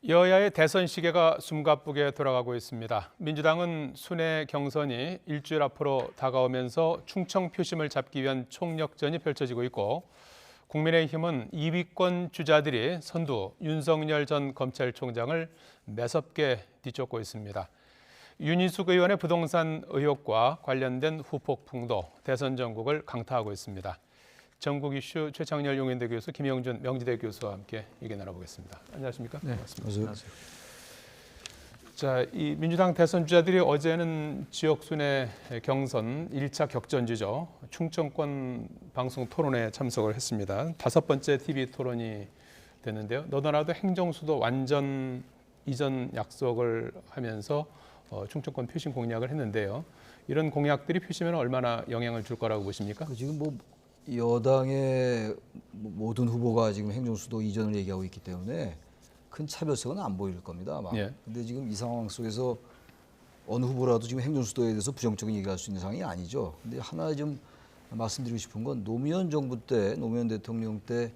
여야의 대선 시계가 숨가쁘게 돌아가고 있습니다. 민주당은 순회 경선이 일주일 앞으로 다가오면서 충청 표심을 잡기 위한 총력전이 펼쳐지고 있고, 국민의힘은 2위권 주자들이 선두 윤석열 전 검찰총장을 매섭게 뒤쫓고 있습니다. 윤희숙 의원의 부동산 의혹과 관련된 후폭풍도 대선 전국을 강타하고 있습니다. 전국 이슈 최창렬 용인대 교수, 김영준 명지대 교수와 함께 얘기 나눠보겠습니다. 안녕하십니까? 네, 안녕하세요. 자, 이 민주당 대선 주자들이 어제는 지역 순회 경선 1차 격전지죠. 충청권 방송 토론에 참석을 했습니다. 5번째 TV 토론이 됐는데요. 너도나도 행정수도 완전 이전 약속을 하면서 충청권 표심 공약을 했는데요. 이런 공약들이 표심에는 얼마나 영향을 줄 거라고 보십니까? 지금 여당의 모든 후보가 지금 행정수도 이전을 얘기하고 있기 때문에 큰 차별성은 안 보일 겁니다, 아마. 예. 근데 지금 이 상황 속에서 어느 후보라도 지금 행정수도에 대해서 부정적인 얘기할 수 있는 상황이 아니죠. 근데 하나 좀 말씀드리고 싶은 건 노무현 정부 때, 노무현 대통령 때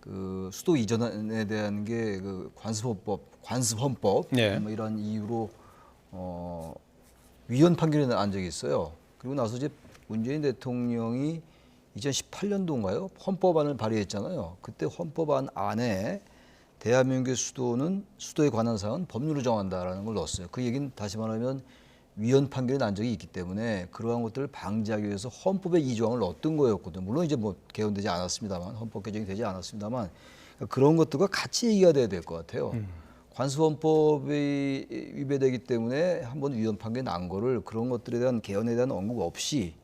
그 수도 이전에 대한 게 그 관습헌법 예. 이런 이유로 위헌 판결이 난 적이 있어요. 그리고 나서 이제 문재인 대통령이 2018년도인가요? 헌법안을 발의했잖아요. 그때 헌법안 안에 대한민국의 수도에 관한 사항은 법률로 정한다라는 걸 넣었어요. 그 얘기는 다시 말하면 위헌 판결이 난 적이 있기 때문에 그러한 것들을 방지하기 위해서 헌법에 이 조항을 넣었던 거였거든요. 물론 이제 개헌되지 않았습니다만, 헌법 개정이 되지 않았습니다만, 그러니까 그런 것들과 같이 얘기가 돼야 될 것 같아요. 관습헌법이 위배되기 때문에 한번 위헌 판결이 난 거를 그런 것들에 대한 개헌에 대한 언급 없이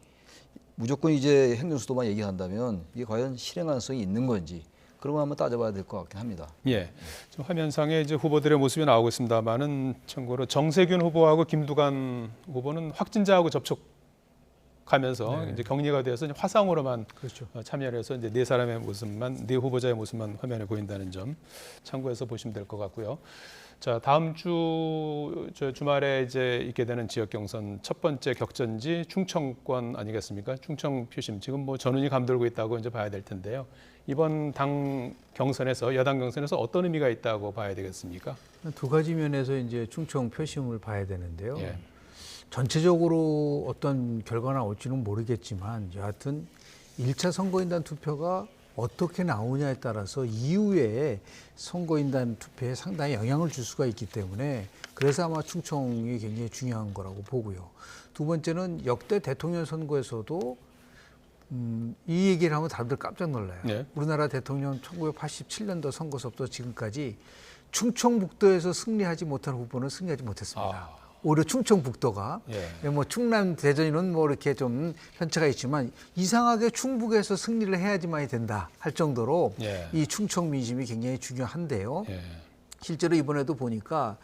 무조건 이제 행정수도만 얘기한다면 이게 과연 실행 가능성이 있는 건지 그런 거 한번 따져봐야 될 것 같긴 합니다. 예, 지금 화면상에 이제 후보들의 모습이 나오고 있습니다만은 참고로 정세균 후보하고 김두관 후보는 확진자하고 접촉하면서 이제 격리가 되어서 이제 화상으로만 그렇죠. 참여를 해서 이제 네 사람의 모습만, 네 후보자의 모습만 화면에 보인다는 점 참고해서 보시면 될 것 같고요. 자, 다음 주 주말에 이제 있게 되는 지역 경선 첫 번째 격전지 충청권 아니겠습니까? 충청 표심 지금 전운이 감돌고 있다고 이제 봐야 될 텐데요. 이번 당 경선에서 여당 경선에서 어떤 의미가 있다고 봐야 되겠습니까? 두 가지 면에서 이제 충청 표심을 봐야 되는데요. 예. 전체적으로 어떤 결과가 나올지는 모르겠지만 여하튼 1차 선거인단 투표가 어떻게 나오냐에 따라서 이후에 선거인단 투표에 상당히 영향을 줄 수가 있기 때문에 그래서 아마 충청이 굉장히 중요한 거라고 보고요. 두 번째는 역대 대통령 선거에서도 이 얘기를 하면 다들 깜짝 놀라요. 네. 우리나라 대통령 1987년도 선거서부터 지금까지 충청북도에서 승리하지 못한 후보는 승리하지 못했습니다. 오히려 충청북도가 충남 대전이는 이렇게 좀 편차가 있지만 이상하게 충북에서 승리를 해야지만이 된다 할 정도로 이 충청 민심이 굉장히 중요한데요. 실제로 이번에도 보니까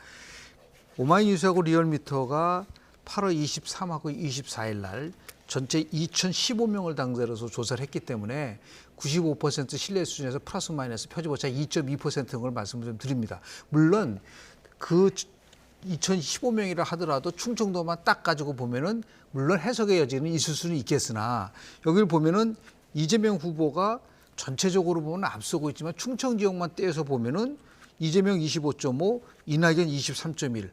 오마이뉴스하고 리얼미터가 8월 23하고 24일 날 전체 2,015명을 당대로 조사를 했기 때문에 95% 신뢰 수준에서 플러스 마이너스 표지오차 2.2%인 걸 말씀을 좀 드립니다. 물론 그 2,015명이라 하더라도 충청도만 딱 가지고 보면은 물론 해석의 여지는 있을 수는 있겠으나 여기를 보면은 이재명 후보가 전체적으로 보면 앞서고 있지만 충청 지역만 떼서 보면은 이재명 25.5, 이낙연 23.1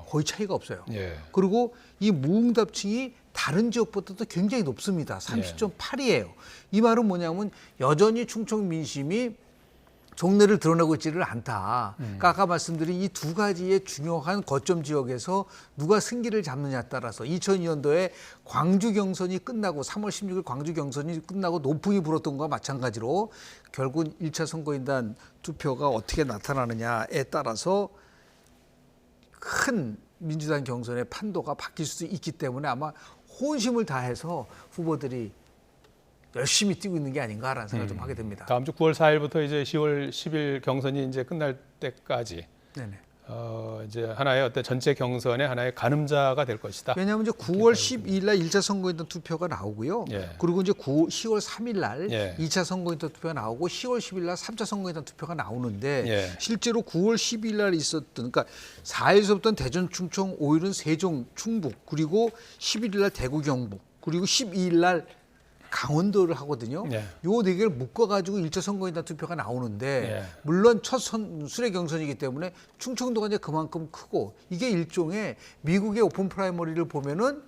거의 차이가 없어요. 그리고 이 무응답층이 다른 지역보다도 굉장히 높습니다. 30.8이에요. 이 말은 뭐냐면 여전히 충청 민심이 종래를 드러내고 있지를 않다. 그러니까 아까 말씀드린 이 두 가지의 중요한 거점 지역에서 누가 승기를 잡느냐에 따라서 2002년도에 광주 경선이 끝나고 3월 16일 광주 경선이 끝나고 노풍이 불었던 것과 마찬가지로 결국 1차 선거인단 투표가 어떻게 나타나느냐에 따라서 큰 민주당 경선의 판도가 바뀔 수도 있기 때문에 아마 혼심을 다해서 후보들이 열심히 뛰고 있는 게 아닌가라는 생각을 좀 하게 됩니다. 다음 주 9월 4일부터 이제 10월 10일 경선이 이제 끝날 때까지 이제 하나의 어떤 전체 경선의 하나의 가늠자가 될 것이다. 왜냐하면 이제 9월 12일 날 1차 선거인단 투표가 나오고요. 그리고 이제 10월 3일 날 2차 선거인단 투표가 나오고 10월 10일 날 3차 선거인단 투표가 나오는데 실제로 9월 12일 날 있었던 그러니까 4일서부터는 대전, 충청, 5일은 세종, 충북 그리고 11일 날 대구, 경북 그리고 12일 날 강원도를 하거든요. 예. 요 네 개를 묶어가지고 1차 선거인단 투표가 나오는데 예. 물론 첫 순회 경선이기 때문에 충청도가 이제 그만큼 크고 이게 일종의 미국의 오픈 프라이머리를 보면은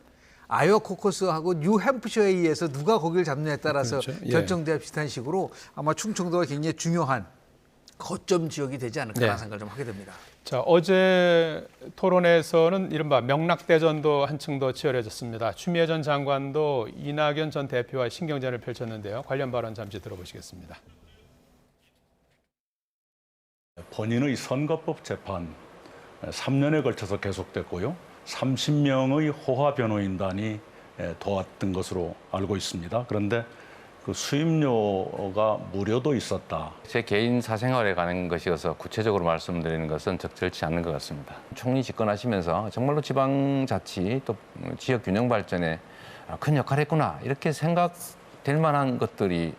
아이오와 코커스하고 뉴햄프셔에 의해서 누가 거기를 잡느냐에 따라서 그렇죠. 예. 결정돼야 비슷한 식으로 아마 충청도가 굉장히 중요한 거점 지역이 되지 않을까라는 네. 생각을 좀 하게 됩니다. 자, 어제 토론에서는 이른바 명락대전도 한층 더 치열해졌습니다. 추미애 전 장관도 이낙연 전 대표와 신경전을 펼쳤는데요. 관련 발언 잠시 들어보시겠습니다. 본인의 선거법 재판 3년에 걸쳐서 계속됐고요. 30명의 호화 변호인단이 도왔던 것으로 알고 있습니다. 그런데 그 수임료가 무료도 있었다. 제 개인 사생활에 관한 것이어서 구체적으로 말씀드리는 것은 적절치 않는 것 같습니다. 총리 집권하시면서 정말로 지방자치 또 지역 균형 발전에 큰 역할을 했구나 이렇게 생각될 만한 것들이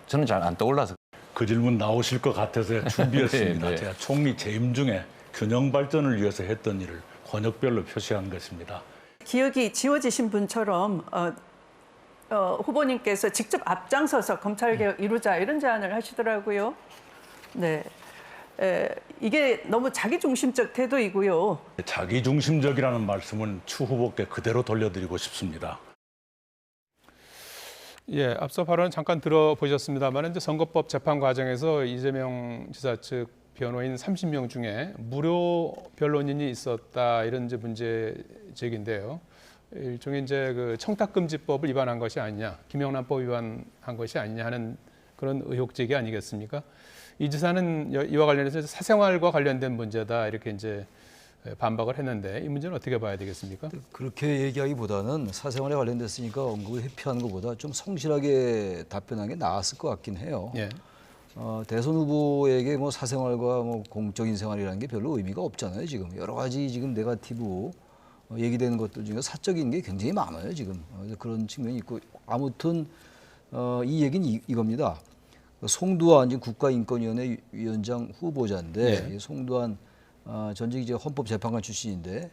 저는 잘 안 떠올라서. 그 질문 나오실 것 같아서 준비했습니다. 네, 네. 제가 총리 재임 중에 균형 발전을 위해서 했던 일을 권역별로 표시한 것입니다. 기억이 지워지신 분처럼 후보님께서 직접 앞장서서 검찰개혁 이루자 이런 제안을 하시더라고요. 네, 이게 너무 자기중심적 태도이고요. 자기중심적이라는 말씀은 추 후보께 그대로 돌려드리고 싶습니다. 예, 앞서 발언 잠깐 들어보셨습니다만 이제 선거법 재판 과정에서 이재명 지사 측 변호인 30명 중에 무료 변론인이 있었다 이런 이제 문제 제기인데요. 일종의 이제 그 청탁금지법을 위반한 것이 아니냐, 김영란법 위반한 것이 아니냐 하는 그런 의혹 제기 아니겠습니까? 이 지사는 이와 관련해서 사생활과 관련된 문제다 이렇게 이제 반박을 했는데 이 문제는 어떻게 봐야 되겠습니까? 그렇게 얘기하기보다는 사생활에 관련됐으니까 언급을 회피하는 것보다 좀 성실하게 답변한 게 나았을 것 같긴 해요. 예. 대선 후보에게 뭐 사생활과 뭐 공적인 생활이라는 게 별로 의미가 없잖아요. 지금 여러 가지 지금 네거티브 얘기되는 것들 중에 사적인 게 굉장히 많아요. 지금 그런 측면이 있고 아무튼 이 얘기는 이겁니다. 송두환 지금 국가인권위원회 위원장 후보자인데 예. 송두환 전직 이제 헌법재판관 출신인데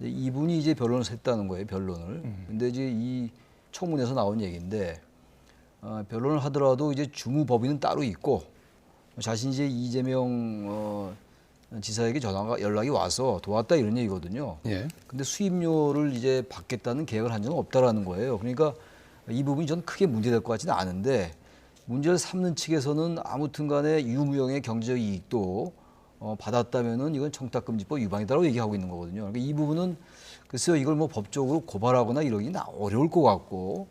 이분이 이제 변론을 했다는 거예요. 변론을. 근데 이제 이 청문회에서 나온 얘기인데 변론을 하더라도 이제 주무법인은 따로 있고 자신이 이제 이재명 지사에게 연락이 와서 도왔다 이런 얘기거든요. 예. 근데 수임료를 이제 받겠다는 계획을 한 적은 없다라는 거예요. 그러니까 이 부분이 전 크게 문제될 것 같지는 않은데 문제를 삼는 측에서는 아무튼 간에 유무형의 경제적 이익도 받았다면은 이건 청탁금지법 위반이다라고 얘기하고 있는 거거든요. 그러니까 이 부분은 글쎄요 이걸 뭐 법적으로 고발하거나 이러기는 어려울 것 같고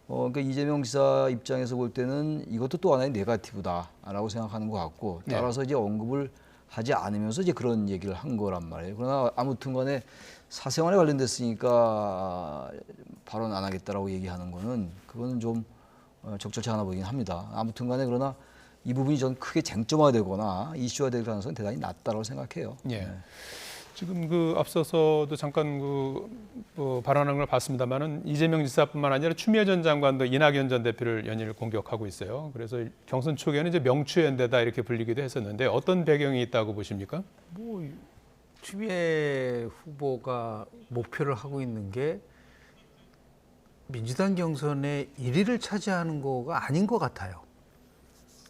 그러니까 이재명 지사 입장에서 볼 때는 이것도 또 하나의 네거티브다라고 생각하는 것 같고 따라서 이제 언급을 하지 않으면서 이제 그런 얘기를 한 거란 말이에요. 그러나 아무튼 간에 사생활에 관련됐으니까 발언 안 하겠다라고 얘기하는 거는 그거는 좀 적절치 않아 보이긴 합니다. 아무튼 간에 그러나 이 부분이 전 크게 쟁점화되거나 이슈화될 가능성은 대단히 낮다고 생각해요. 예. 네. 지금 그 앞서서도 잠깐 발언한 걸 봤습니다만은 이재명 지사뿐만 아니라 추미애 전 장관도 이낙연 전 대표를 연일 공격하고 있어요. 그래서 경선 초기에는 이제 명추연대다 이렇게 불리기도 했었는데 어떤 배경이 있다고 보십니까? 뭐 추미애 후보가 목표를 하고 있는 게 민주당 경선에 1위를 차지하는 거가 아닌 것 같아요.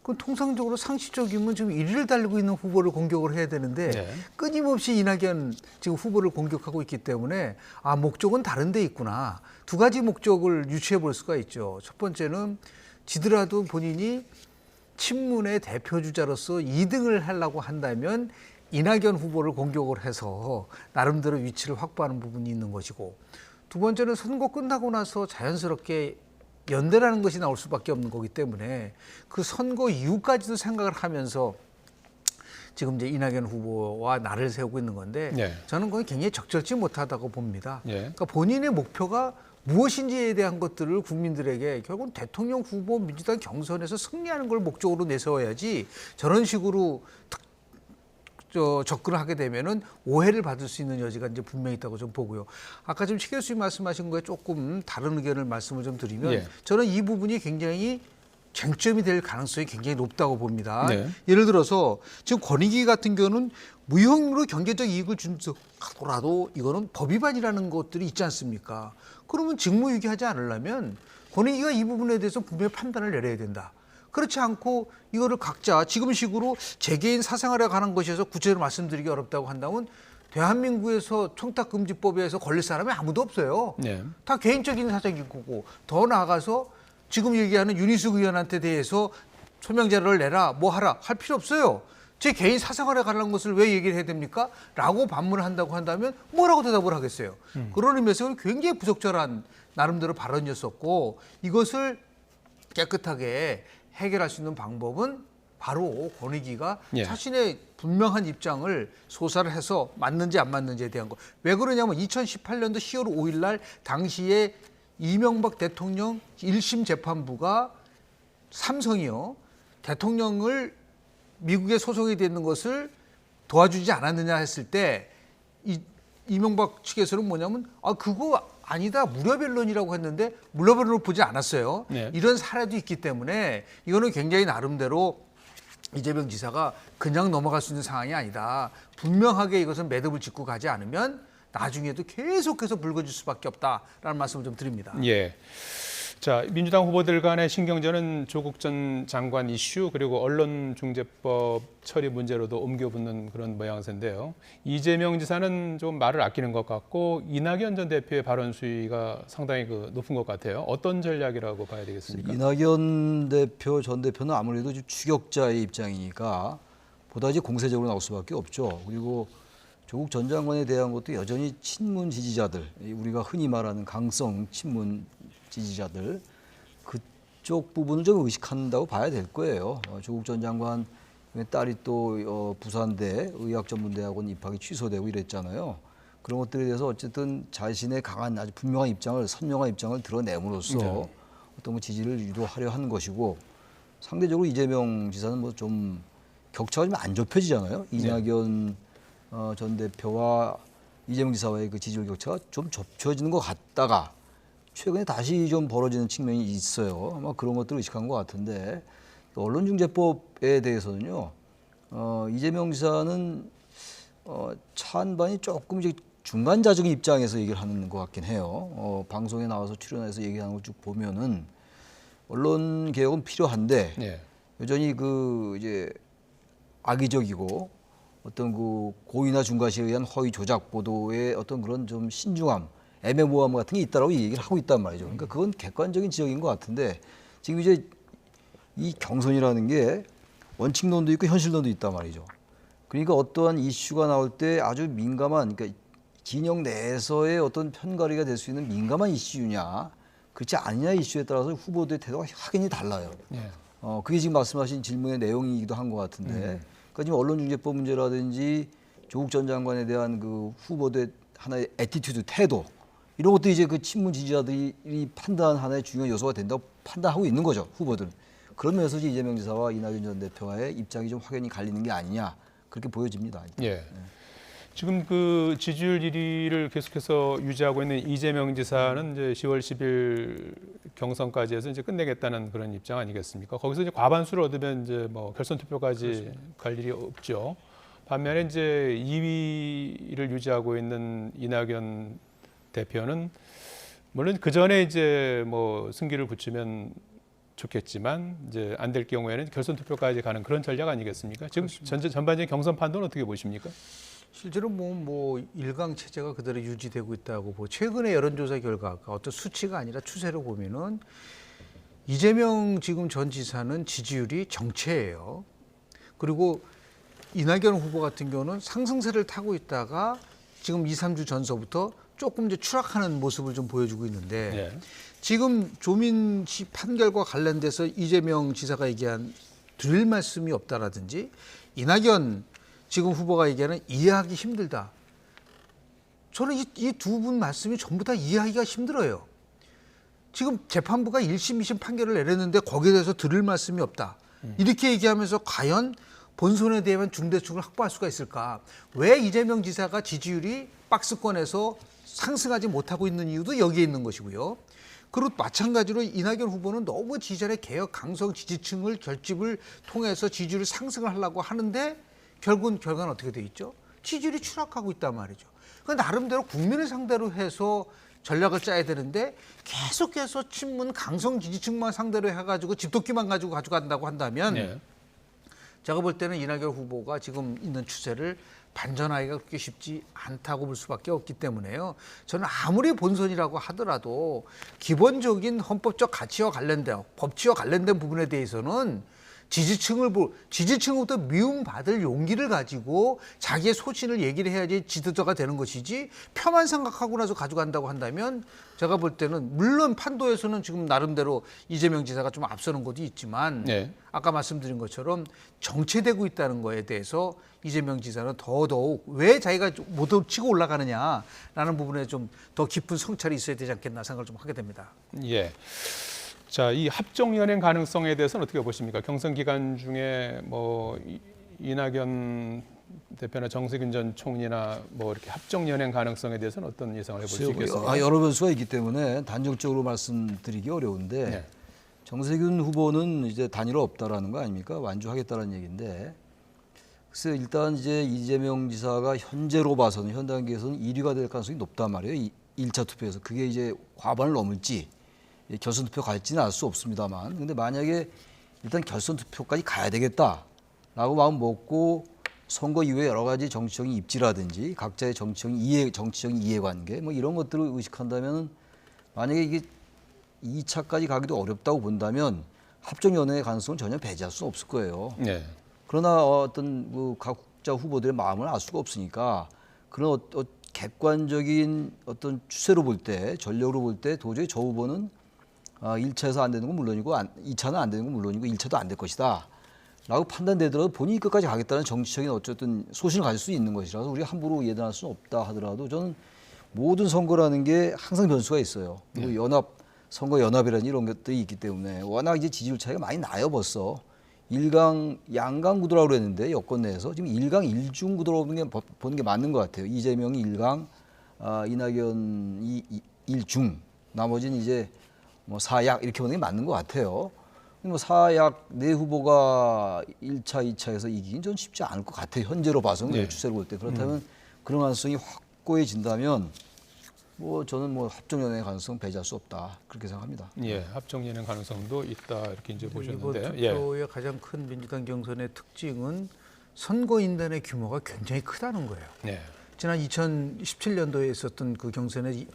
그건 통상적으로 상식적이면 지금 1위를 달리고 있는 후보를 공격을 해야 되는데 네. 끊임없이 이낙연 지금 후보를 공격하고 있기 때문에 목적은 다른 데 있구나. 두 가지 목적을 유추해 볼 수가 있죠. 첫 번째는 지더라도 본인이 친문의 대표주자로서 2등을 하려고 한다면 이낙연 후보를 공격을 해서 나름대로 위치를 확보하는 부분이 있는 것이고 두 번째는 선거 끝나고 나서 자연스럽게 연대라는 것이 나올 수밖에 없는 거기 때문에 그 선거 이후까지도 생각을 하면서 지금 이제 이낙연 후보와 나를 세우고 있는 건데 네. 저는 그건 굉장히 적절치 못하다고 봅니다. 예. 그러니까 본인의 목표가 무엇인지에 대한 것들을 국민들에게 결국은 대통령 후보 민주당 경선에서 승리하는 걸 목적으로 내세워야지 저런 식으로 접근을 하게 되면은 오해를 받을 수 있는 여지가 이제 분명히 있다고 좀 보고요. 아까 지금 최 교수님 말씀하신 거에 조금 다른 의견을 말씀을 좀 드리면 예. 저는 이 부분이 굉장히 쟁점이 될 가능성이 굉장히 높다고 봅니다. 네. 예를 들어서 지금 권익위 같은 경우는 무형으로 경제적 이익을 준다더라도 이거는 법 위반이라는 것들이 있지 않습니까? 그러면 직무유기하지 않으려면 권익위가 이 부분에 대해서 분명히 판단을 내려야 된다. 그렇지 않고 이거를 각자 지금식으로 개개인 사생활에 관한 것이어서 구체적으로 말씀드리기 어렵다고 한다면 대한민국에서 청탁금지법에서 걸릴 사람이 아무도 없어요. 네. 다 개인적인 사정인 거고 더 나아가서 지금 얘기하는 윤희숙 의원한테 대해서 소명 자료를 내라 뭐 하라 할 필요 없어요. 제 개인 사생활에 관한 것을 왜 얘기를 해야 됩니까? 라고 반문을 한다고 한다면 뭐라고 대답을 하겠어요. 그런 의미에서 굉장히 부적절한 나름대로 발언이었었고 이것을 깨끗하게 해결할 수 있는 방법은 바로 권익위가 예. 자신의 분명한 입장을 소사를 해서 맞는지 안 맞는지에 대한 거. 왜 그러냐면 2018년도 10월 5일 날 당시에 이명박 대통령 1심 재판부가 삼성이요. 대통령을 미국에 소송이 되는 것을 도와주지 않았느냐 했을 때 이명박 측에서는 뭐냐면 그거 아니다 무료변론이라고 했는데 무료변론을 보지 않았어요. 네. 이런 사례도 있기 때문에 이거는 굉장히 나름대로 이재명 지사가 그냥 넘어갈 수 있는 상황이 아니다. 분명하게 이것은 매듭을 짓고 가지 않으면 나중에도 계속해서 불거질 수밖에 없다라는 말씀을 좀 드립니다. 예. 자, 민주당 후보들 간의 신경전은 조국 전 장관 이슈 그리고 언론중재법 처리 문제로도 옮겨붙는 그런 모양새인데요. 이재명 지사는 좀 말을 아끼는 것 같고 이낙연 전 대표의 발언 수위가 상당히 높은 것 같아요. 어떤 전략이라고 봐야 되겠습니까? 이낙연 대표 전 대표는 아무래도 추격자의 입장이니까 보다 이제 공세적으로 나올 수밖에 없죠. 그리고 조국 전 장관에 대한 것도 여전히 친문 지지자들, 우리가 흔히 말하는 강성 친문 지지자들 그쪽 부분을 좀 의식한다고 봐야 될 거예요. 조국 전 장관 딸이 또 부산대 의학전문대학원 입학이 취소되고 이랬잖아요. 그런 것들에 대해서 어쨌든 자신의 강한 아주 분명한 입장을 선명한 입장을 드러냄으로써 네. 어떤 지지를 유도하려 하는 것이고 상대적으로 이재명 지사는 뭐 좀 격차가 좀 안 좁혀지잖아요. 이낙연 전 대표와 이재명 지사와의 그 지지율 격차가 좀 좁혀지는 것 같다가 최근에 다시 좀 벌어지는 측면이 있어요. 아마 그런 것들을 의식한 것 같은데 언론중재법에 대해서는요. 이재명 지사는 찬반이 조금 이제 중간자적인 입장에서 얘기를 하는 것 같긴 해요. 방송에 나와서 출연해서 얘기하는 걸 쭉 보면은 언론 개혁은 필요한데 예. 여전히 이제 악의적이고 어떤 고의나 중과시에 의한 허위 조작 보도의 어떤 그런 좀 신중함, 애매모호함 같은 게 있다라고 얘기를 하고 있단 말이죠. 그러니까 그건 객관적인 지적인 것 같은데 지금 이제 이 경선이라는 게 원칙론도 있고 현실론도 있단 말이죠. 그러니까 어떠한 이슈가 나올 때 아주 민감한, 그러니까 진영 내에서의 어떤 편가르기가 될 수 있는 민감한 이슈냐, 그렇지 않느냐 이슈에 따라서 후보들의 태도가 확연히 달라요. 예. 그게 지금 말씀하신 질문의 내용이기도 한 것 같은데, 그러니까 지금 언론중재법 문제라든지 조국 전 장관에 대한 그 후보들의 하나의 애티튜드, 태도 이런 것도 이제 그 친문 지지자들이 판단하는 하나의 중요한 요소가 된다고 판단하고 있는 거죠, 후보들. 그런 면에서 이재명 지사와 이낙연 전 대표와의 입장이 좀 확연히 갈리는 게 아니냐 그렇게 보여집니다. 예. 지금 그 지지율 1위를 계속해서 유지하고 있는 이재명 지사는 이제 10월 10일 경선까지 해서 이제 끝내겠다는 그런 입장 아니겠습니까? 거기서 이제 과반수를 얻으면 이제 뭐 결선 투표까지 갈 일이 없죠. 반면에 이제 2위를 유지하고 있는 이낙연 대표는 물론 그 전에 이제 뭐 승기를 붙이면 좋겠지만 이제 안 될 경우에는 결선 투표까지 가는 그런 전략 아니겠습니까? 지금 전반적인 경선 판도는 어떻게 보십니까? 실제로 뭐 일강 체제가 그대로 유지되고 있다고 보고 최근의 여론조사 결과가 어떤 수치가 아니라 추세로 보면은 이재명 지금 전 지사는 지지율이 정체예요. 그리고 이낙연 후보 같은 경우는 상승세를 타고 있다가 지금 2, 3주 전서부터 조금 이제 추락하는 모습을 좀 보여주고 있는데 예. 지금 조민씨 판결과 관련돼서 이재명 지사가 얘기한 드릴 말씀이 없다라든지 이낙연 지금 후보가 얘기하는 이해하기 힘들다. 저는 이 두 분 말씀이 전부 다 이해하기가 힘들어요. 지금 재판부가 1심, 2심 판결을 내렸는데 거기에 대해서 들을 말씀이 없다. 이렇게 얘기하면서 과연 본선에 대한 중대충을 확보할 수가 있을까? 왜 이재명 지사가 지지율이 박스권에서 상승하지 못하고 있는 이유도 여기에 있는 것이고요. 그리고 마찬가지로 이낙연 후보는 너무 지지자의 개혁 강성 지지층을 결집을 통해서 지지율을 상승을 하려고 하는데 결과는 어떻게 돼 있죠? 지지율이 추락하고 있단 말이죠. 그러니까 나름대로 국민을 상대로 해서 전략을 짜야 되는데 계속해서 친문 강성 지지층만 상대로 해가지고 집도끼만 가지고 가져간다고 한다면 예. 제가 볼 때는 이낙연 후보가 지금 있는 추세를 반전하기가 그렇게 쉽지 않다고 볼 수밖에 없기 때문에요. 저는 아무리 본선이라고 하더라도 기본적인 헌법적 가치와 관련된 법치와 관련된 부분에 대해서는 지지층으로부터 미움받을 용기를 가지고 자기의 소신을 얘기를 해야지 지도자가 되는 것이지 표만 생각하고 나서 가져간다고 한다면 제가 볼 때는 물론 판도에서는 지금 나름대로 이재명 지사가 좀 앞서는 것도 있지만 네. 아까 말씀드린 것처럼 정체되고 있다는 거에 대해서 이재명 지사는 더더욱 왜 자기가 못 치고 올라가느냐라는 부분에 좀 더 깊은 성찰이 있어야 되지 않겠나 생각을 좀 하게 됩니다. 예. 자, 이 합종 연행 가능성에 대해서는 어떻게 보십니까? 경선 기간 중에 뭐 이낙연 대표나 정세균 전 총리나 뭐 이렇게 합종 연행 가능성에 대해서는 어떤 예상을 해볼 수 있겠습니까? 여러 변수가 있기 때문에 단정적으로 말씀드리기 어려운데 네. 정세균 후보는 이제 단일화 없다라는 거 아닙니까? 완주하겠다는 얘기인데 글쎄 일단 이제 이재명 지사가 현재로 봐서는 현 단계에서는 1위가 될 가능성이 높단 말이에요. 1차 투표에서 그게 이제 과반을 넘을지 결선 투표 갈지는 알 수 없습니다만 근데 만약에 일단 결선 투표까지 가야 되겠다라고 마음 먹고 선거 이후에 여러 가지 정치적인 입지라든지 각자의 정치적인 이해관계 뭐 이런 것들을 의식한다면 만약에 이게 2차까지 가기도 어렵다고 본다면 합종연행의 가능성은 전혀 배제할 수 없을 거예요. 네. 그러나 어떤 각자 후보들의 마음을 알 수가 없으니까 그런 객관적인 어떤 추세로 볼 때 전력으로 볼 때 도저히 저 후보는 1차에서 안 되는 건 물론이고 2차는 안 되는 건 물론이고 1차도 안 될 것이다 라고 판단되더라도 본인이 끝까지 가겠다는 정치적인 어쨌든 소신을 가질 수 있는 것이라서 우리가 함부로 예단할 수는 없다 하더라도 저는 모든 선거라는 게 항상 변수가 있어요. 그리고 선거 연합이라는 이런 것들이 있기 때문에 워낙 이제 지지율 차이가 많이 나요 벌써. 양강 구도라고 그랬는데 여권 내에서 지금 1강 1중 구도로 보는 게 맞는 것 같아요. 이재명이 1강, 이낙연이 1중, 나머지는 이제 뭐 4약 이렇게 보는 게 맞는 것 같아요. 뭐 4약 네 후보가 1차, 2차에서 이기긴 좀 쉽지 않을 것 같아요. 현재로 봐서는 네. 추세로 볼 때. 그렇다면 그런 가능성이 확고해진다면 뭐 저는 뭐 합종연행의 가능성 배제할 수 없다 그렇게 생각합니다. 예, 합종 연행 가능성도 있다 이렇게 이제 이번 보셨는데요. 투표의 가장 큰 민주당 경선의 특징은 선거인단의 규모가 굉장히 크다는 거예요. 네. 지난 2017년도에 있었던 그 경선에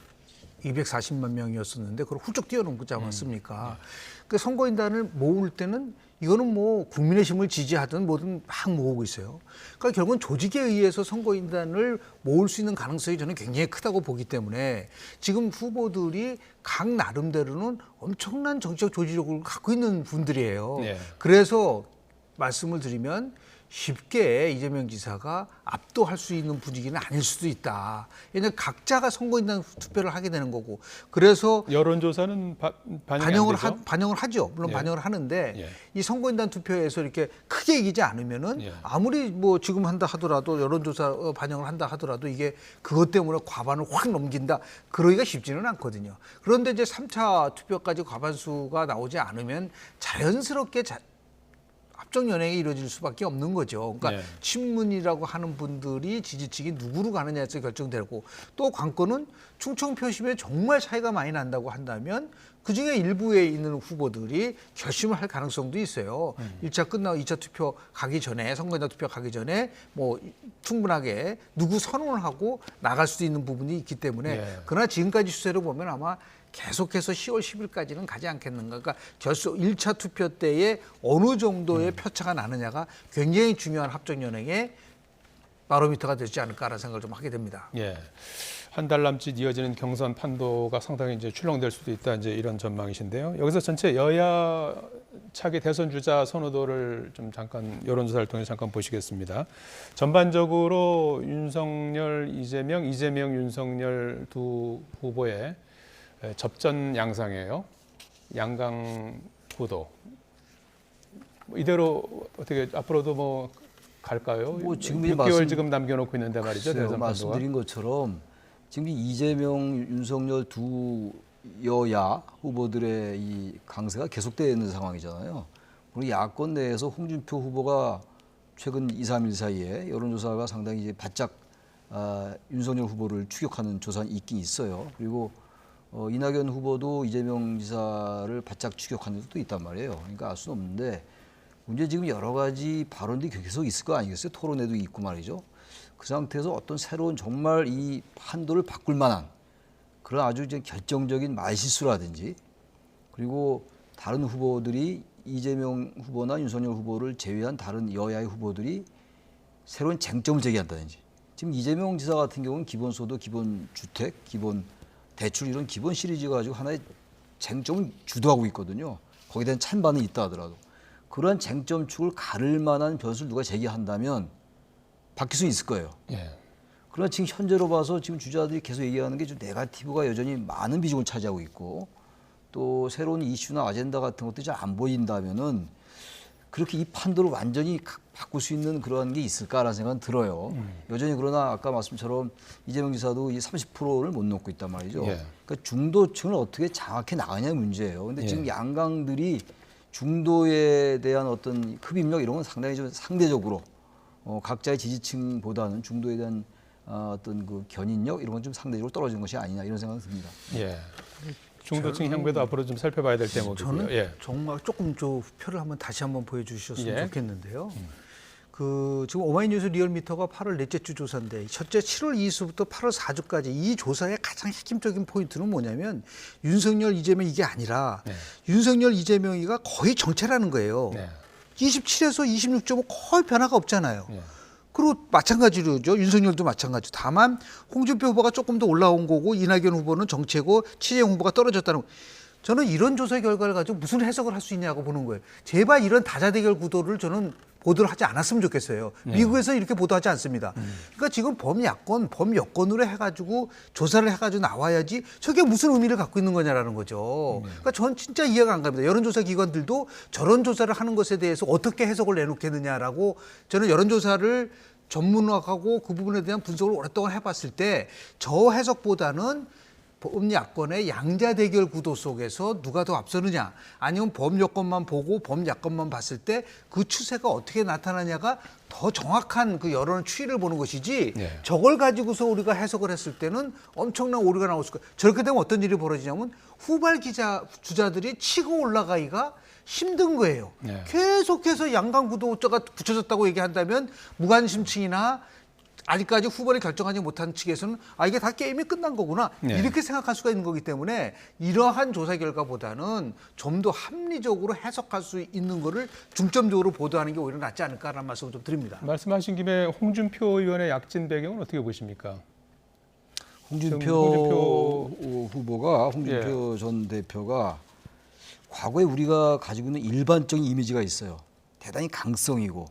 240만 명이었었는데 그걸 훌쩍 뛰어넘지 않았습니까? 그 선거인단을 모을 때는 이거는 뭐 국민의 힘을 지지하든 뭐든 막 모으고 있어요. 그러니까 결국은 조직에 의해서 선거인단을 모을 수 있는 가능성이 저는 굉장히 크다고 보기 때문에 지금 후보들이 각 나름대로는 엄청난 정치적 조직력을 갖고 있는 분들이에요. 네. 그래서 말씀을 드리면 쉽게 이재명 지사가 압도할 수 있는 분위기는 아닐 수도 있다. 왜냐하면 각자가 선거인단 투표를 하게 되는 거고 그래서 여론조사는 반영을 하죠. 물론 예. 반영을 하는데 예. 이 선거인단 투표에서 이렇게 크게 이기지 않으면은 예. 아무리 뭐 지금 한다 하더라도 여론조사 반영을 한다 하더라도 이게 그것 때문에 과반을 확 넘긴다 그러기가 쉽지는 않거든요. 그런데 이제 3차 투표까지 과반수가 나오지 않으면 자연스럽게 합종 연행이 이루어질 수밖에 없는 거죠. 그러니까 네. 친문이라고 하는 분들이 지지층이 누구로 가느냐에서 결정되고 또 관건은 충청 표심에 정말 차이가 많이 난다고 한다면 그중에 일부에 있는 후보들이 결심을 할 가능성도 있어요. 1차 끝나고 2차 투표 가기 전에 선거인단 투표 가기 전에 뭐 충분하게 누구 선언을 하고 나갈 수도 있는 부분이 있기 때문에 네. 그러나 지금까지 추세로 보면 아마 계속해서 10월 10일까지는 가지 않겠는가. 그러니까 1차 투표 때에 어느 정도의 표차가 나느냐가 굉장히 중요한 합종연행의 바로미터가 되지 않을까라는 생각을 좀 하게 됩니다. 예. 한 달 남짓 이어지는 경선 판도가 상당히 이제 출렁될 수도 있다 이제 이런 전망이신데요. 여기서 전체 여야 차기 대선 주자 선호도를 좀 잠깐 여론조사를 통해 잠깐 보시겠습니다. 전반적으로 윤석열, 이재명, 윤석열 두 후보의 접전 양상이에요. 양강 구도. 이대로 어떻게 앞으로도 뭐 갈까요? 뭐 지금 6개월 지금 남겨놓고 있는데 말이죠. 글쎄요, 대선 판도가. 말씀드린 것처럼 지금 이재명, 윤석열 두 여야 후보들의 이 강세가 계속되는 상황이잖아요. 그리고 야권 내에서 홍준표 후보가 최근 2, 3일 사이에 여론조사가 상당히 이제 바짝 윤석열 후보를 추격하는 조사는 있긴 있어요. 그리고 이낙연 후보도 이재명 지사를 바짝 추격하는 것도 있단 말이에요. 그러니까 알 수는 없는데 문제 지금 여러 가지 발언들이 계속 있을 거 아니겠어요? 토론회도 있고 말이죠. 그 상태에서 어떤 새로운 정말 이 판도를 바꿀 만한 그런 아주 이제 결정적인 말실수라든지 그리고 다른 후보들이 이재명 후보나 윤석열 후보를 제외한 다른 여야의 후보들이 새로운 쟁점을 제기한다든지 지금 이재명 지사 같은 경우는 기본소득, 기본주택, 기본 대출 이런 기본 시리즈 가지고 하나의 쟁점을 주도하고 있거든요. 거기에 대한 찬반은 있다 하더라도 그러한 쟁점축을 가를 만한 변수를 누가 제기한다면 바뀔 수 있을 거예요. 예. 그러나 지금 현재로 봐서 지금 주자들이 계속 얘기하는 게 좀 네거티브가 여전히 많은 비중을 차지하고 있고 또 새로운 이슈나 아젠다 같은 것들이 잘 안 보인다면은 그렇게 이 판도를 완전히 바꿀 수 있는 그런 게 있을까라는 생각은 들어요. 여전히 그러나 아까 말씀처럼 이재명 지사도 이 30%를 못 넘고 있단 말이죠. 예. 그러니까 중도층을 어떻게 장악해 나가냐의 문제예요. 근데 예. 지금 양강들이 중도에 대한 어떤 흡입력 이런 건 상당히 좀 상대적으로 각자의 지지층보다는 중도에 대한 어떤 그 견인력 이런 건 좀 상대적으로 떨어지는 것이 아니냐 이런 생각이 듭니다. 예. 중도층 향배도 앞으로 좀 살펴봐야 될 대목이고요. 저는 예. 정말 조금 저 표를 한번 다시 한번 보여주셨으면 예. 좋겠는데요. 그 지금 오마이뉴스 리얼미터가 8월 넷째 주 조사인데 첫째 7월 2수부터 8월 4주까지 이 조사의 가장 핵심적인 포인트는 뭐냐면 윤석열, 이재명 이게 아니라 네. 윤석열, 이재명이가 거의 정체라는 거예요. 네. 27에서 26점은 거의 변화가 없잖아요. 네. 그리고 마찬가지로죠. 윤석열도 마찬가지. 다만 홍준표 후보가 조금 더 올라온 거고 이낙연 후보는 정체고 최재형 후보가 떨어졌다는 거. 저는 이런 조사 결과를 가지고 무슨 해석을 할 수 있냐고 보는 거예요. 제발 이런 다자대결 구도를 저는 보도를 하지 않았으면 좋겠어요. 미국에서 이렇게 보도하지 않습니다. 그러니까 지금 범야권, 범여권으로 해가지고 조사를 해가지고 나와야지 저게 무슨 의미를 갖고 있는 거냐라는 거죠. 그러니까 전 진짜 이해가 안 갑니다. 여론조사 기관들도 저런 조사를 하는 것에 대해서 어떻게 해석을 내놓겠느냐라고 저는 여론조사를 전문화하고 그 부분에 대한 분석을 오랫동안 해봤을 때 저 해석보다는 범야권의 양자 대결 구도 속에서 누가 더 앞서느냐 아니면 범여권만 보고 범야권만 봤을 때 그 추세가 어떻게 나타나냐가 더 정확한 그 여론의 추이를 보는 것이지 네. 저걸 가지고서 우리가 해석을 했을 때는 엄청난 오류가 나올 수 있고 저렇게 되면 어떤 일이 벌어지냐면 후발 주자들이 치고 올라가기가 힘든 거예요. 네. 계속해서 양강 구도자가 붙여졌다고 얘기한다면 무관심층이나 아직까지 후보를 결정하지 못한 측에서는 이게 다 게임이 끝난 거구나 네. 이렇게 생각할 수가 있는 거기 때문에 이러한 조사 결과보다는 좀 더 합리적으로 해석할 수 있는 거를 중점적으로 보도하는 게 오히려 낫지 않을까라는 말씀을 좀 드립니다. 말씀하신 김에 홍준표 의원의 약진 배경은 어떻게 보십니까? 홍준표 예. 홍준표 전 대표가 과거에 우리가 가지고 있는 일반적인 이미지가 있어요. 대단히 강성이고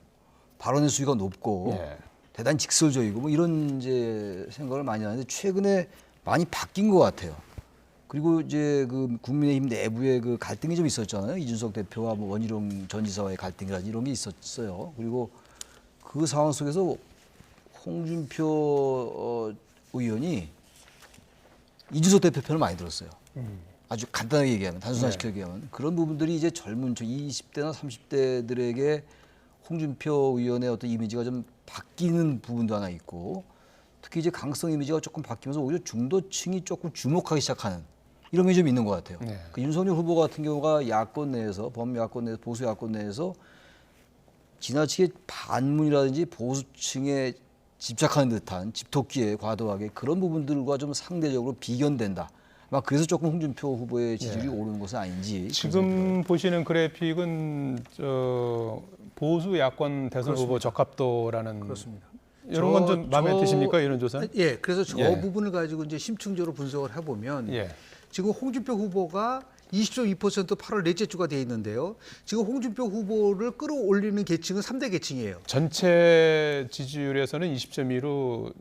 발언의 수위가 높고 예. 대단히 직설적이고 뭐 이런 이제 생각을 많이 하는데 최근에 많이 바뀐 것 같아요. 그리고 이제 그 국민의힘 내부에 그 갈등이 좀 있었잖아요. 이준석 대표와 뭐 원희룡 전 지사와의 갈등이라든지 이런 게 있었어요. 그리고 그 상황 속에서 홍준표 의원이 이준석 대표 편을 많이 들었어요. 아주 간단하게 얘기하면, 단순화시켜 얘기하면 그런 부분들이 이제 젊은 20대나 30대들에게 홍준표 의원의 어떤 이미지가 좀 바뀌는 부분도 하나 있고 특히 이제 강성 이미지가 조금 바뀌면서 오히려 중도층이 조금 주목하기 시작하는 이런 게 좀 있는 것 같아요. 네. 그 윤석열 후보 같은 경우가 야권 내에서 범야권 내에서 보수 야권 내에서 지나치게 반문이라든지 보수층에 집착하는 듯한 집토끼에 과도하게 그런 부분들과 좀 상대적으로 비견된다. 막 그래서 조금 홍준표 후보의 지지율이 오르는 것은 아닌지. 지금 보시는 그래픽은 보수 야권 대선 후보 적합도라는 그렇습니다. 이런 건 좀 마음에 드십니까 이런 조사? 예, 그래서 저 예. 부분을 가지고 이제 심층적으로 분석을 해보면 예. 지금 홍준표 후보가 20.2% 8월 넷째 주가 돼 있는데요. 지금 홍준표 후보를 끌어올리는 계층은 3대 계층이에요. 전체 지지율에서는 20.2로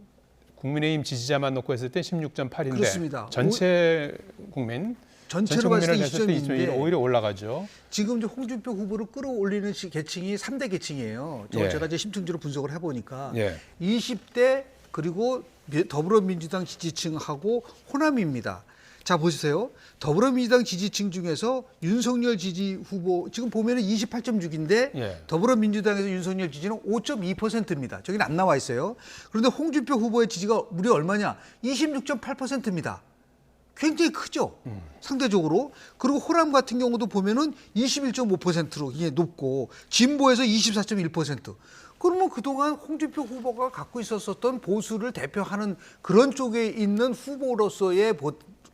국민의힘 지지자만 놓고 했을 때 16.8인데 그렇습니다. 전체 국민 전체로 봤을 때 국민을 했을 때 20.2로 20.2인데 오히려 올라가죠. 지금 이제 홍준표 후보를 끌어올리는 계층이 3대 계층이에요. 저걸 예. 제가 이제 심층적으로 분석을 해보니까 예. 20대 그리고 더불어민주당 지지층하고 호남입니다. 자 보세요. 더불어민주당 지지층 중에서 윤석열 지지 후보 지금 보면은 28.6인데 예. 더불어민주당에서 윤석열 지지는 5.2%입니다. 저기는 안 나와 있어요. 그런데 홍준표 후보의 지지가 무려 얼마냐? 26.8%입니다. 굉장히 크죠. 상대적으로. 그리고 호남 같은 경우도 보면은 21.5%로 이게 높고 진보에서 24.1%. 그러면 그동안 홍준표 후보가 갖고 있었던 보수를 대표하는 그런 쪽에 있는 후보로서의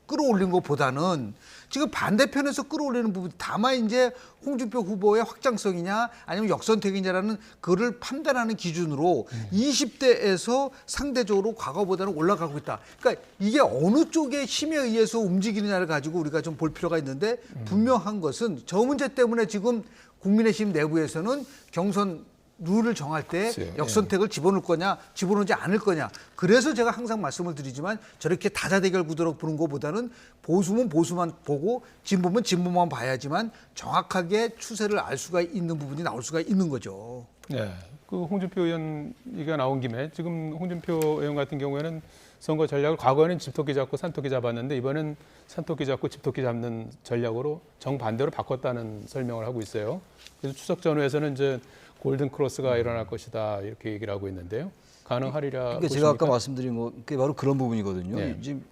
끌어올린 것보다는 지금 반대편에서 끌어올리는 부분, 다만 이제 홍준표 후보의 확장성이냐 아니면 역선택이냐라는 그를 판단하는 기준으로 20대에서 상대적으로 과거보다는 올라가고 있다. 그러니까 이게 어느 쪽의 힘에 의해서 움직이느냐를 가지고 우리가 좀 볼 필요가 있는데, 분명한 것은 저 문제 때문에 지금 국민의힘 내부에서는 경선 룰을 정할 때 역선택을 집어넣을 거냐 집어넣지 않을 거냐. 그래서 제가 항상 말씀을 드리지만 저렇게 다자대결 구도로 보는 것보다는 보수면 보수만 보고 진보면 진보만 봐야지만 정확하게 추세를 알 수가 있는 부분이 나올 수가 있는 거죠. 네, 그 홍준표 의원 얘기가 나온 김에 지금 홍준표 의원 같은 경우에는 선거 전략을 과거에는 집토끼 잡고 산토끼 잡았는데 이번엔 산토끼 잡고 집토끼 잡는 전략으로 정반대로 바꿨다는 설명을 하고 있어요. 그래서 추석 전후에서는 이제 골든 크로스가 일어날 것이다 이렇게 얘기를 하고 있는데요. 가능하리라 그러니까 보십니까? 제가 아까 말씀드린 거 그게 바로 그런 부분이거든요. 네. 지금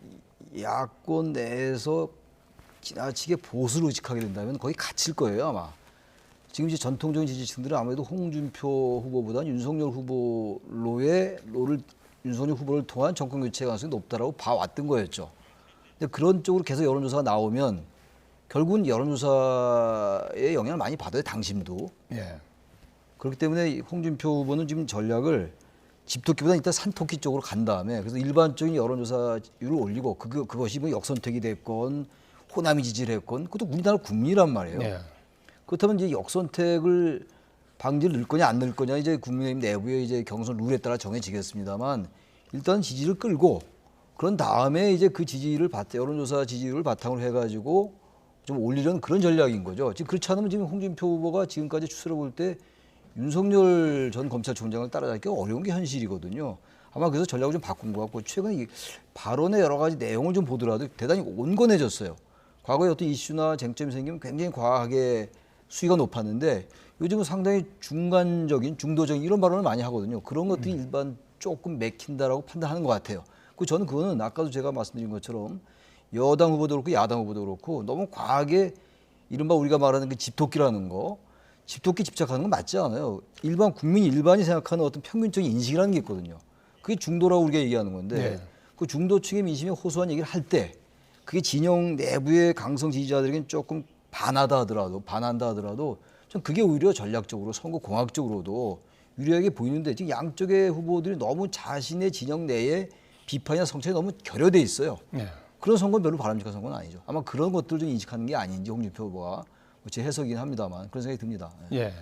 야권 내에서 지나치게 보수를 의식하게 된다면 거의 갇힐 거예요 아마. 지금 이제 전통적인 지지층들은 아무래도 홍준표 후보보다는 윤석열 후보를 통한 정권 교체 가능성이 높다라고 봐왔던 거였죠. 근데 그런 쪽으로 계속 여론조사가 나오면 결국은 여론조사의 영향을 많이 받아요, 당심도. 예. 그렇기 때문에 홍준표 후보는 지금 전략을 집토끼보다 일단 산토끼 쪽으로 간 다음에 그래서 일반적인 여론조사율을 올리고 그것이 뭐 역선택이 됐건 호남이 지지를 했건 그것도 우리나라 국민이란 말이에요. 예. 그렇다면 이제 역선택을 방지를 넣을 거냐 안 넣을 거냐 이제 국민의힘 내부의 이제 경선 룰에 따라 정해지겠습니다만 일단 지지를 끌고 그런 다음에 이제 그 여론조사 지지율을 바탕으로 해가지고 좀 올리려는 그런 전략인 거죠. 지금 그렇지 않으면 지금 홍준표 후보가 지금까지 추세를 볼 때 윤석열 전 검찰총장을 따라잡기 어려운 게 현실이거든요. 아마 그래서 전략을 좀 바꾼 것 같고 최근에 이 발언의 여러 가지 내용을 좀 보더라도 대단히 온건해졌어요. 과거에 어떤 이슈나 쟁점이 생기면 굉장히 과하게 수위가 높았는데 요즘은 상당히 중간적인, 중도적인 이런 발언을 많이 하거든요. 그런 것들이 일반 조금 맥힌다라고 판단하는 것 같아요. 저는 그거는 아까도 제가 말씀드린 것처럼 여당 후보도 그렇고 야당 후보도 그렇고 너무 과하게 이른바 우리가 말하는 그 집토끼라는 거, 집토끼 집착하는 건 맞지 않아요. 일반이 생각하는 어떤 평균적인 인식이라는 게 있거든요. 그게 중도라고 우리가 얘기하는 건데 네. 그 중도층의 민심에 호소한 얘기를 할 때 그게 진영 내부의 강성 지지자들에게는 조금 반한다 하더라도 좀 그게 오히려 전략적으로 선거 공학적으로도 유리하게 보이는데 지금 양쪽의 후보들이 너무 자신의 진영 내에 비판이나 성찰이 너무 결여돼 있어요. 네. 그런 선거는 별로 바람직한 선거는 아니죠. 아마 그런 것들을 좀 인식하는 게 아닌지 홍준표 후보가 제 해석이긴 합니다만 그런 생각이 듭니다. 예.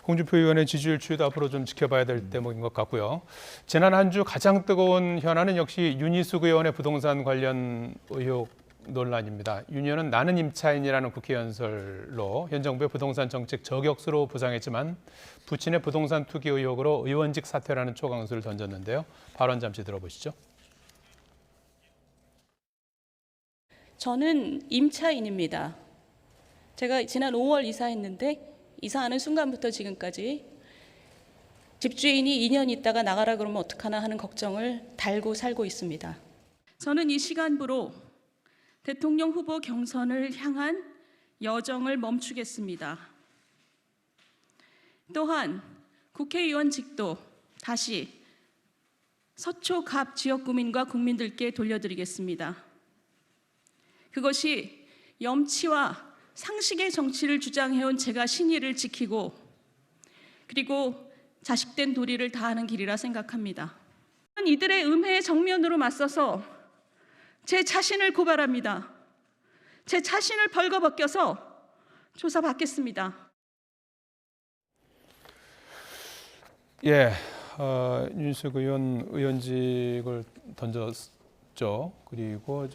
홍준표 의원의 지지율 추이도 앞으로 좀 지켜봐야 될 대목인 것 같고요. 지난 한 주 가장 뜨거운 현안은 역시 윤희숙 의원의 부동산 관련 의혹 논란입니다. 윤 의원은 나는 임차인이라는 국회 연설로 현 정부의 부동산 정책 저격수로 부상했지만 부친의 부동산 투기 의혹으로 의원직 사퇴라는 초강수를 던졌는데요. 발언 잠시 들어보시죠. 저는 임차인입니다. 제가 지난 5월 이사했는데 이사하는 순간부터 지금까지 집주인이 2년 있다가 나가라 그러면 어떡하나 하는 걱정을 달고 살고 있습니다. 저는 이 시간부로 대통령 후보 경선을 향한 여정을 멈추겠습니다. 또한 국회의원직도 다시 서초갑 지역구민과 국민들께 돌려드리겠습니다. 그것이 염치와 상식의 정치를 주장해온 제가 신의를 지키고 그리고 자식된 도리를 다하는 길이라 생각합니다. 이들의 음해에 정면으로 맞서서 제 자신을 고발합니다. 제 자신을 벌거벗겨서 조사받겠습니다. 예, 윤희숙 의원 의원직을 던졌죠. 그리고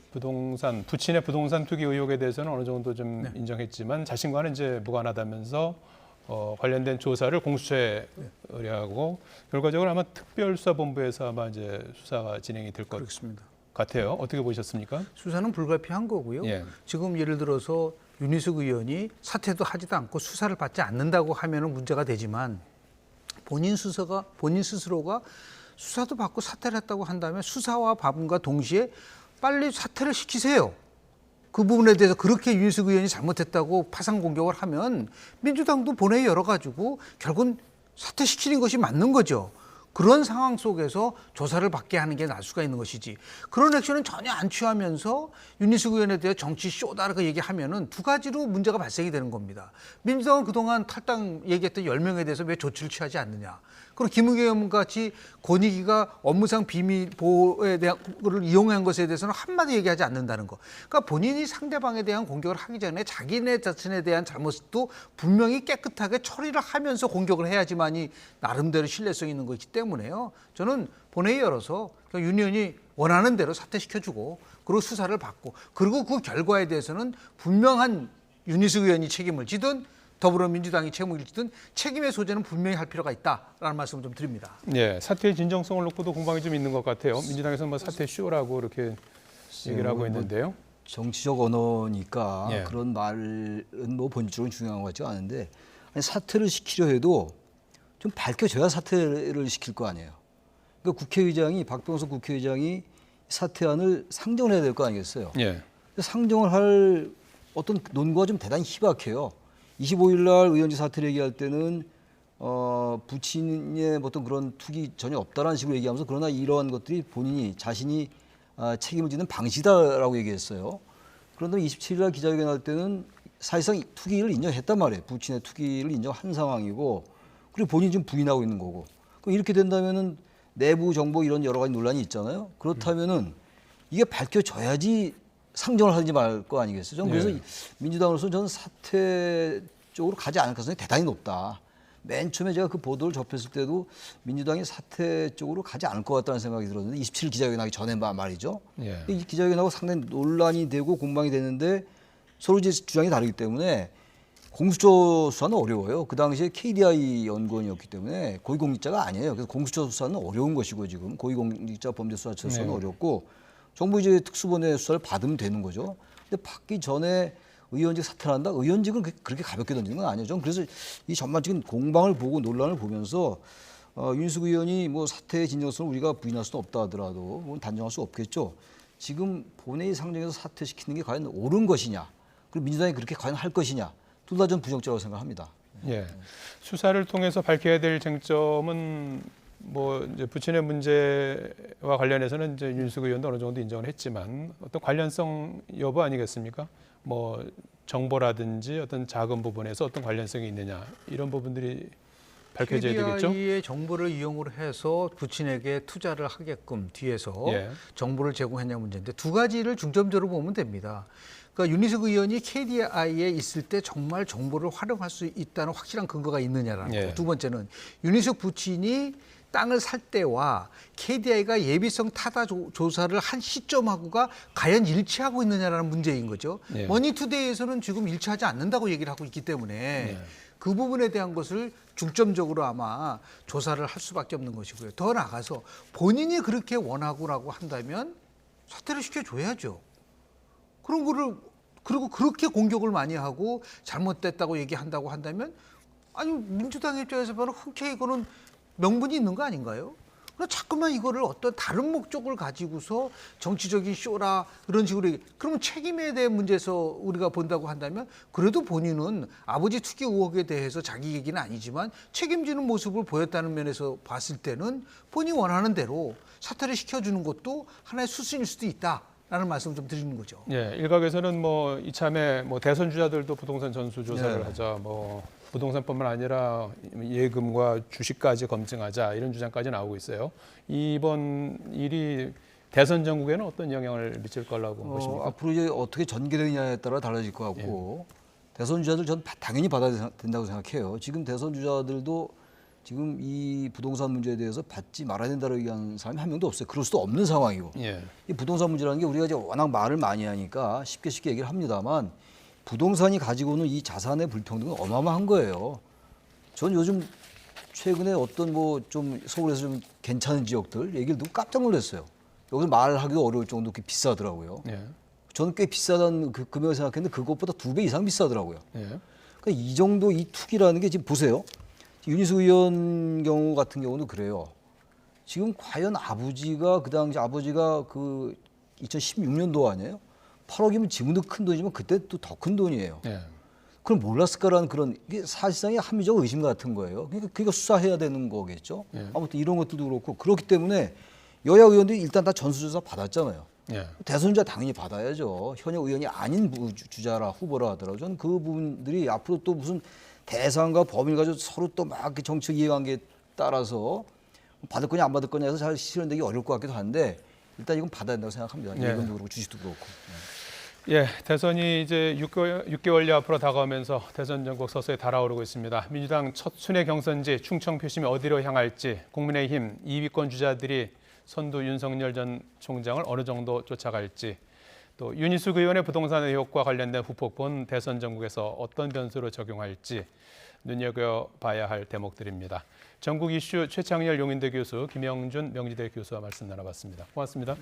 부친의 부동산 투기 의혹에 대해서는 어느 정도 좀 인정했지만 자신과는 이제 무관하다면서 관련된 조사를 공수처에 의뢰하고 결과적으로 아마 특별수사본부에서 아마 이제 수사가 진행이 될 것 같아요. 어떻게 보셨습니까? 수사는 불가피한 거고요. 예. 지금 예를 들어서 윤희숙 의원이 사퇴도 하지도 않고 수사를 받지 않는다고 하면은 문제가 되지만 본인 스스로가 수사도 받고 사퇴를 했다고 한다면 수사와 밥과 동시에 빨리 사퇴를 시키세요. 그 부분에 대해서 그렇게 윤희숙 의원이 잘못했다고 파상 공격을 하면 민주당도 본회의 열어가지고 결국은 사퇴시키는 것이 맞는 거죠. 그런 상황 속에서 조사를 받게 하는 게 날 수가 있는 것이지. 그런 액션은 전혀 안 취하면서 윤희숙 의원에 대해 정치 쇼다라고 얘기하면은 두 가지로 문제가 발생이 되는 겁니다. 민주당은 그동안 탈당 얘기했던 10명에 대해서 왜 조치를 취하지 않느냐. 그리고 김의겸 의원 같이 권익위가 업무상 비밀 보호에 대한 거를 이용한 것에 대해서는 한마디 얘기하지 않는다는 거. 그러니까 본인이 상대방에 대한 공격을 하기 전에 자기네 자신에 대한 잘못도 분명히 깨끗하게 처리를 하면서 공격을 해야지만이 나름대로 신뢰성 있는 것이기 때문에요. 저는 본회의 열어서 윤 의원이 원하는 대로 사퇴시켜주고 그리고 수사를 받고 그리고 그 결과에 대해서는 분명한 윤희숙 의원이 책임을 지든 더불어민주당이 책임을 지든 책임의 소재는 분명히 할 필요가 있다라는 말씀을 좀 드립니다. 예, 사퇴의 진정성을 놓고도 공방이 좀 있는 것 같아요. 민주당에서는 뭐 사퇴 쇼라고 이렇게 얘기를 하고 있는데요. 정치적 언어니까 예. 그런 말은 뭐 본질적으로 중요한 것 같지가 않은데 아니, 사퇴를 시키려 해도 좀 밝혀져야 사퇴를 시킬 거 아니에요. 그러니까 국회의장이 박병석 국회의장이 사퇴안을 상정을 해야 될 거 아니겠어요. 예. 상정을 할 어떤 논거가 좀 대단히 희박해요. 25일 날 의원직 사퇴를 얘기할 때는 부친의 어떤 그런 투기 전혀 없다라는 식으로 얘기하면서 그러나 이러한 것들이 본인이 자신이 책임을 지는 방식이다라고 얘기했어요. 그런데 27일 날 기자회견 할 때는 사실상 투기를 인정했단 말이에요. 부친의 투기를 인정한 상황이고 그리고 본인이 지금 부인하고 있는 거고. 그럼 이렇게 된다면은 내부 정보 이런 여러 가지 논란이 있잖아요. 그렇다면은 이게 밝혀져야지 상정을 하든지 말 거 아니겠어요. 저는 그래서 민주당으로서 저는 사퇴 쪽으로 가지 않을 가능성이 대단히 높다. 맨 처음에 제가 그 보도를 접했을 때도 민주당이 사퇴 쪽으로 가지 않을 것 같다는 생각이 들었는데 27일 기자회견 하기 전에 말이죠. 예. 이 기자회견하고 상당히 논란이 되고 공방이 되는데 서로 이제 주장이 다르기 때문에 공수처 수사는 어려워요. 그 당시에 KDI 연구원이었기 때문에 고위공직자가 아니에요. 그래서 공수처 수사는 어려운 것이고 지금 고위공직자 범죄수사처 수사는 어렵고 정부 이제 특수본의 수사를 받으면 되는 거죠. 근데 받기 전에 의원직 사퇴를 한다? 의원직은 그렇게 가볍게 던지는 건 아니죠. 그래서 이 전반적인 공방을 보고 논란을 보면서 윤희숙 의원이 뭐 사퇴의 진정성을 우리가 부인할 수는 없다 하더라도 뭐 단정할 수 없겠죠. 지금 본회의 상정에서 사퇴시키는 게 과연 옳은 것이냐? 그리고 민주당이 그렇게 과연 할 것이냐? 둘 다 전 부정적이라고 생각합니다. 예. 수사를 통해서 밝혀야 될 쟁점은 뭐 이제 부친의 문제와 관련해서는 이제 윤희숙 의원도 어느 정도 인정을 했지만 어떤 관련성 여부 아니겠습니까? 뭐 정보라든지 어떤 작은 부분에서 어떤 관련성이 있느냐 이런 부분들이 밝혀져야 되겠죠. KDI의 정보를 이용을 해서 부친에게 투자를 하게끔 뒤에서 정보를 제공했냐 문제인데 두 가지를 중점적으로 보면 됩니다. 그러니까 윤희숙 의원이 KDI에 있을 때 정말 정보를 활용할 수 있다는 확실한 근거가 있느냐라는 거예요. 두 번째는 윤희숙 부친이 땅을 살 때와 KDI가 예비성 타다 조사를 한 시점하고가 과연 일치하고 있느냐라는 문제인 거죠. 머니투데이에서는 지금 일치하지 않는다고 얘기를 하고 있기 때문에 그 부분에 대한 것을 중점적으로 아마 조사를 할 수밖에 없는 것이고요. 더 나아가서 본인이 그렇게 원하고라고 한다면 사퇴를 시켜줘야죠. 그런 거를 그리고 그렇게 공격을 많이 하고 잘못됐다고 얘기한다고 한다면 아니 민주당 입장에서 바로 흔쾌히 이거는 명분이 있는 거 아닌가요? 그럼 자꾸만 이거를 어떤 다른 목적을 가지고서 정치적인 쇼라 그런 식으로 그러면 책임에 대한 문제에서 우리가 본다고 한다면 그래도 본인은 아버지 투기 의혹에 대해서 자기 얘기는 아니지만 책임지는 모습을 보였다는 면에서 봤을 때는 본인이 원하는 대로 사퇴를 시켜주는 것도 하나의 수순일 수도 있다라는 말씀을 좀 드리는 거죠. 예, 일각에서는 뭐 이참에 뭐 대선 주자들도 부동산 전수 조사를 하자, 뭐 부동산뿐만 아니라 예금과 주식까지 검증하자 이런 주장까지 나오고 있어요. 이번 일이 대선 전국에는 어떤 영향을 미칠 거라고 보십니까? 앞으로 이제 어떻게 전개되느냐에 따라 달라질 것 같고 대선 주자들 전 당연히 받아야 된다고 생각해요. 지금 대선 주자들도 지금 이 부동산 문제에 대해서 받지 말아야 된다고 얘기하는 사람이 한 명도 없어요. 그럴 수도 없는 상황이고. 이 부동산 문제라는 게 우리가 이제 워낙 말을 많이 하니까 쉽게 얘기를 합니다만 부동산이 가지고 오는 이 자산의 불평등은 어마어마한 거예요. 전 요즘 최근에 어떤 뭐 좀 서울에서 좀 괜찮은 지역들 얘기를 듣고 깜짝 놀랐어요. 여기서 말하기도 어려울 정도로 비싸더라고요. 저는 꽤 비싸다는 그 금액을 생각했는데 그것보다 2배 이상 비싸더라고요. 그러니까 이 정도 이 투기라는 게 지금 보세요. 윤희숙 의원 경우 같은 경우는 그래요. 지금 과연 아버지가 그 당시 아버지가 그 2016년도 아니에요? 8억이면 지금도 큰 돈이지만 그때 또 더 큰 돈이에요. 예. 그럼 몰랐을까라는 그런 이게 사실상의 합리적 의심 같은 거예요. 그러니까 수사해야 되는 거겠죠. 아무튼 이런 것들도 그렇고 그렇기 때문에 여야 의원들이 일단 다 전수조사 받았잖아요. 예. 대선자 당연히 받아야죠. 현역 의원이 아닌 주자라 후보라 하더라도 저는 그 부분들이 앞으로 또 무슨 대상과 범위를 가지고 서로 또 막 정책 이해관계에 따라서 받을 거냐 안 받을 거냐 해서 잘 실현되기 어려울 것 같기도 한데 일단 이건 받아야 된다고 생각합니다. 예. 예금도 그렇고 주식도 그렇고. 예, 대선이 이제 6개월여 앞으로 다가오면서 대선 전국 서서히 달아오르고 있습니다. 민주당 첫 순회 경선지 충청 표심이 어디로 향할지 국민의힘 2위권 주자들이 선두 윤석열 전 총장을 어느 정도 쫓아갈지 또 윤희숙 의원의 부동산 의혹과 관련된 후폭풍은 대선 전국에서 어떤 변수로 적용할지 눈여겨봐야 할 대목들입니다. 전국 이슈 최창렬 용인대 교수, 김영준 명지대 교수와 말씀 나눠봤습니다. 고맙습니다.